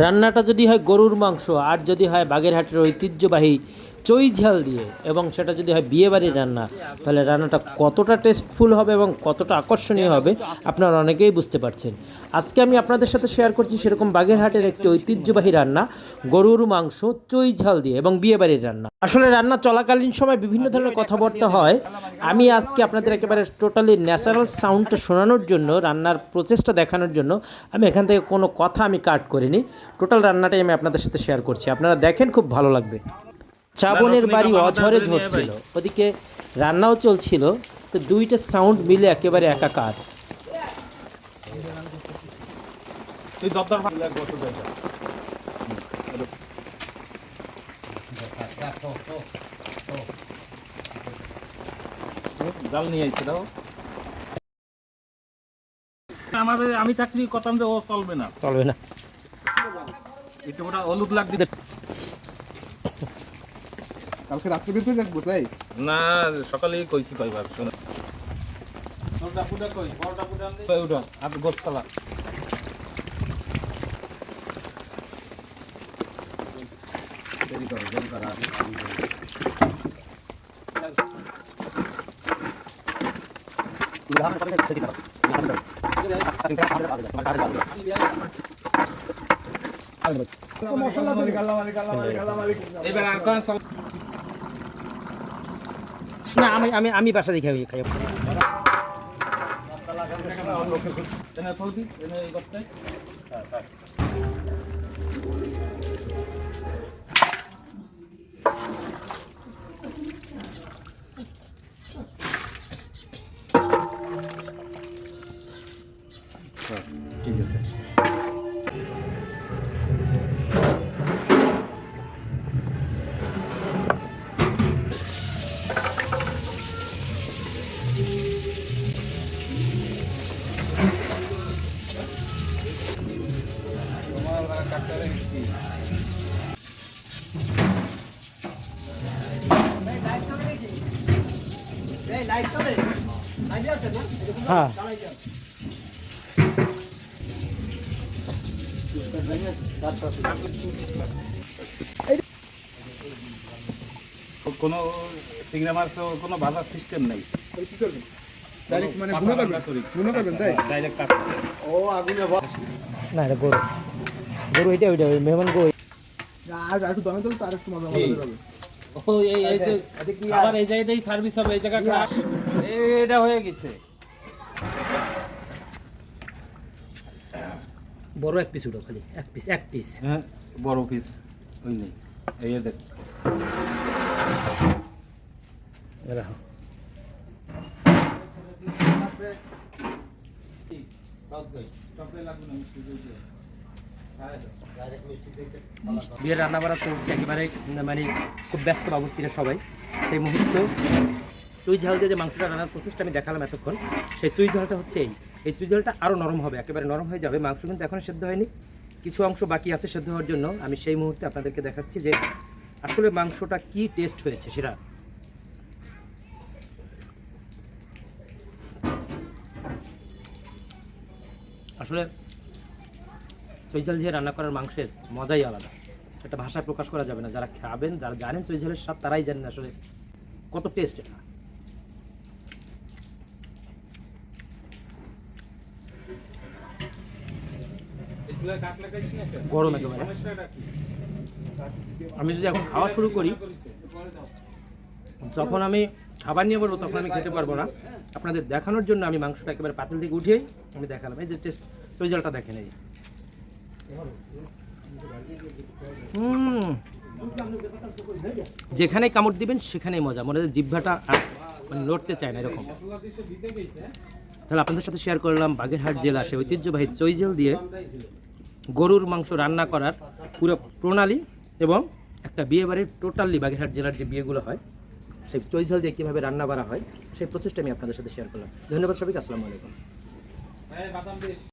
রান্নাটা যদি হয় গরুর মাংস আর যদি হয় বাগেরহাটের ঐতিহ্যবাহী চই ঝাল দিয়ে এবং সেটা যদি হয় বিয়েবাড়ির রান্না, তাহলে রান্নাটা কতটা টেস্টফুল হবে এবং কতটা আকর্ষণীয় হবে আপনারা অনেকেই বুঝতে পারছেন। আজকে আমি আপনাদের সাথে শেয়ার করছি সেরকম বাগেরহাটের একটি ঐতিহ্যবাহী রান্না, গরুর মাংস চই ঝাল দিয়ে এবং বিয়েবাড়ির রান্না। আসলে রান্না চলাকালীন সময় বিভিন্ন ধরনের কথাবার্তা হয়। আমি আজকে আপনাদের একেবারে টোটালি ন্যাচারাল সাউন্ডটা শোনানোর জন্য, রান্নার প্রচেষ্টা দেখানোর জন্য আমি এখান থেকে কোনো কথা আমি কাট করিনি। টোটাল রান্নাটাই আমি আপনাদের সাথে শেয়ার করছি, আপনারা দেখেন, খুব ভালো লাগবে। শ্রাবণের বাড়ি অঝরে ঝরছিল, ওদিকে রান্নাও চলছিল, তো দুইটা সাউন্ড মিলে একেবারে একাকার। জাল নিয়ে আইছে দাও। আমাদের আমি চাকরি করতাম যে ও চলবে না, চলবে না। একটু ওটা হলুদ লাগবে কালকে রাত্রে বের রাখবো তাই না, সকালেই কইছি কয়বার শোনো। বড়টা পুটা কই, বড়টা পুটা আনলে ওটা আর গোস সালাদ। দেরি করো এবার আর কোন না, আমি বাসা দেখে খাই। ঠিক আছে। হ্যাঁ, কোনো চিংড়া মাছ কোনো ভাজার সিস্টেম নেই। কি করবেন ডাইরেক্ট মানে গুনা করবেন তাই ডাইরেক্ট কাজ ও আগুনে না এটা গরু, গরু এটা ওইটা মেহমান গরু। আর একটু দমে দিলে তার একটু মজা হবে ও এই যে আবার এই জায়গাতেই সার্ভিস হবে, এই জায়গা এটা হয়ে গেছে। বড় এক পিস উঠো, খালি এক পিস। হ্যাঁ বড় পিস ওই নেই, এই দেখ রাখো। বিয়ের রান্না বাড়া চলছে একেবারে, মানে খুব ব্যস্ত বাবুর্চিরা সবাই। সেই মুহূর্তে চুই ঝাল দিয়ে যে মাংসটা রান্নার প্রসেসটা আমি দেখালাম এতক্ষণ, সেই চুই ঝালটা হচ্ছে এই চুই ঝালটা আরও নরম হবে, একেবারে নরম হয়ে যাবে। মাংস কিন্তু এখনও সেদ্ধ হয়নি, কিছু অংশ বাকি আছে সেদ্ধ হওয়ার জন্য। আমি সেই মুহূর্তে আপনাদেরকে দেখাচ্ছি যে আসলে মাংসটা কি টেস্ট হয়েছে সেটা। আসলে চুই ঝাল দিয়ে রান্না করার মাংসের মজাই আলাদা, একটা ভাষায় প্রকাশ করা যাবে না। যারা খাবেন, যারা জানেন চুই ঝালের স্বাদ, তারাই জানেন আসলে কত টেস্ট এটা। গরম একেবারে। আমি যদি এখন খাওয়া শুরু করি, যখন আমি খাবার নিয়ে বলবো তখন আমি খেতে পারবো না। আপনাদের দেখানোর জন্য আমি মাংসটা একেবারে পাতিল থেকে উঠিয়েই আমি দেখালাম। এই যে টেস্ট, চুই ঝালটা দেখেন। এই যেখানে কামড় দিবেন সেখানেই মজা, মনে হয় জিহ্বাটা মানে লড়তে চায় না এরকম। তাহলে আপনাদের সাথে শেয়ার করলাম বাগেরহাট জেলা সে ঐতিহ্যবাহী চই ঝাল দিয়ে গরুর মাংস রান্না করার পুরো প্রণালী এবং একটা বিয়েবাড়ির টোটালি বাগেরহাট জেলার যে বিয়েগুলো হয় সেই চই ঝাল দিয়ে কীভাবে রান্না করা হয় সেই প্রসেসটা আমি আপনাদের সাথে শেয়ার করলাম। ধন্যবাদ সবাইকে, আসসালামু আলাইকুম।